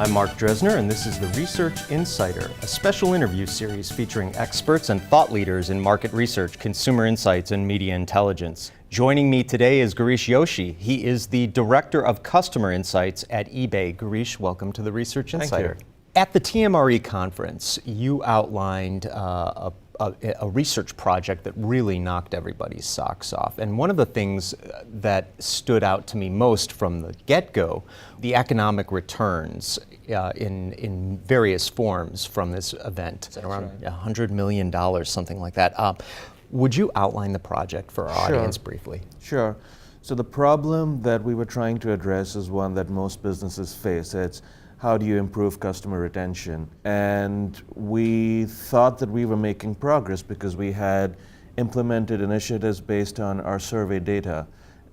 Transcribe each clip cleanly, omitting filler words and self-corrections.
I'm Mark Dresner, and this is the Research Insider, a special interview series featuring experts and thought leaders in market research, consumer insights, and media intelligence. Joining me today is Girish Joshi. He is the Director of Customer Insights at eBay. Girish, welcome to the Research Insider. Thank you. At the TMRE conference, you outlined a research project that really knocked everybody's socks off. And one of the things that stood out to me most from the get-go, the economic returns in various forms from this event. That's around right. $100 million, something like that. Would you outline the project for our audience briefly? Sure. So the problem that we were trying to address is one that most businesses face. It's how do you improve customer retention? And we thought that we were making progress because we had implemented initiatives based on our survey data.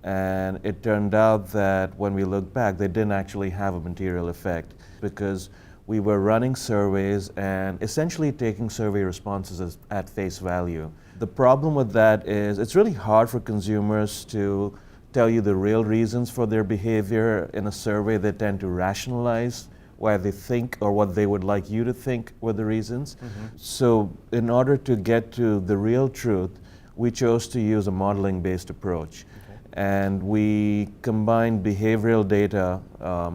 And it turned out that when we looked back, they didn't actually have a material effect because we were running surveys and essentially taking survey responses at face value. The problem with that is it's really hard for consumers to tell you the real reasons for their behavior. In a survey, they tend to rationalize why they think or what they would like you to think were the reasons. So in order to get to the real truth, we chose to use a modeling-based approach. And we combined behavioral data,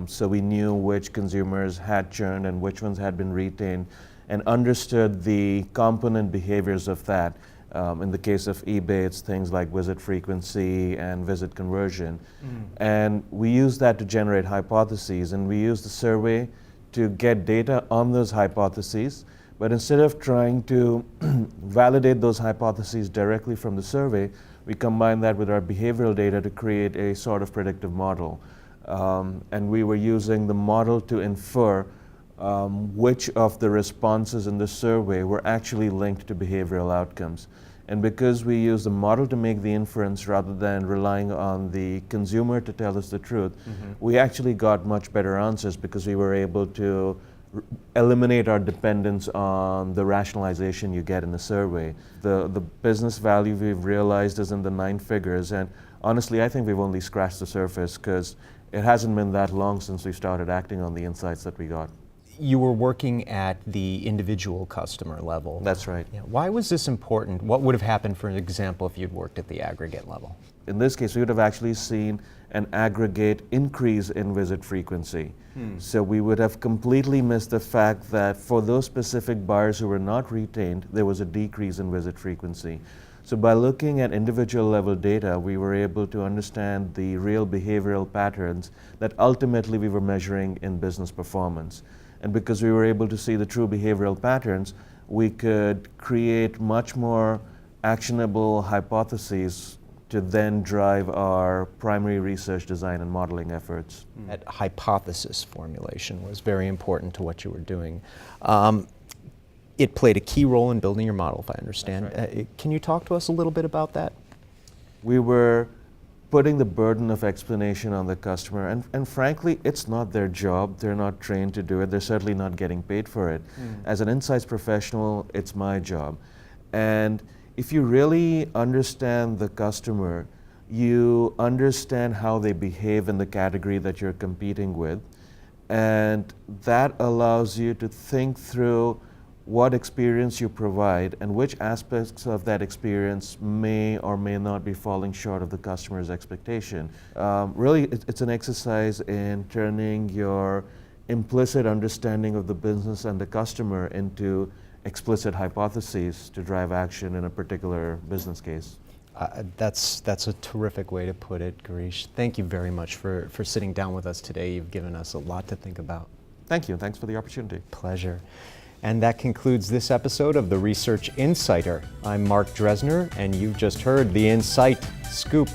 so we knew which consumers had churned and which ones had been retained, and understood the component behaviors of that. In the case of eBay, it's things like visit frequency and visit conversion. And we use that to generate hypotheses, and we use the survey to get data on those hypotheses. But instead of trying to validate those hypotheses directly from the survey, we combine that with our behavioral data to create a sort of predictive model. And we were using the model to infer which of the responses in the survey were actually linked to behavioral outcomes. And because we use the model to make the inference rather than relying on the consumer to tell us the truth, we actually got much better answers because we were able to eliminate our dependence on the rationalization you get in the survey. The business value we've realized is in the 9 figures, and honestly, I think we've only scratched the surface because it hasn't been that long since we started acting on the insights that we got. You were working at the individual customer level. That's right. Yeah. Why was this important? What would have happened, for example, if you'd worked at the aggregate level? In this case, we would have actually seen an aggregate increase in visit frequency. So we would have completely missed the fact that for those specific buyers who were not retained, there was a decrease in visit frequency. So by looking at individual level data, we were able to understand the real behavioral patterns that ultimately we were measuring in business performance. And because we were able to see the true behavioral patterns, we could create much more actionable hypotheses to then drive our primary research design and modeling efforts. That hypothesis formulation was very important to what you were doing. It played a key role in building your model, if I understand. That's right. Can you talk to us a little bit about that? We were putting the burden of explanation on the customer, and frankly, it's not their job. They're not trained to do it. They're certainly not getting paid for it. As an insights professional, it's my job. And if you really understand the customer, you understand how they behave in the category that you're competing with, and that allows you to think through what experience you provide and which aspects of that experience may or may not be falling short of the customer's expectation. Really, it's an exercise in turning your implicit understanding of the business and the customer into explicit hypotheses to drive action in a particular business case. That's a terrific way to put it, Girish. Thank you very much for sitting down with us today. You've given us a lot to think about. Thank you. Thanks for the opportunity. Pleasure. And that concludes this episode of the Research Insider. I'm Mark Dresner, and you've just heard the Insight Scoop.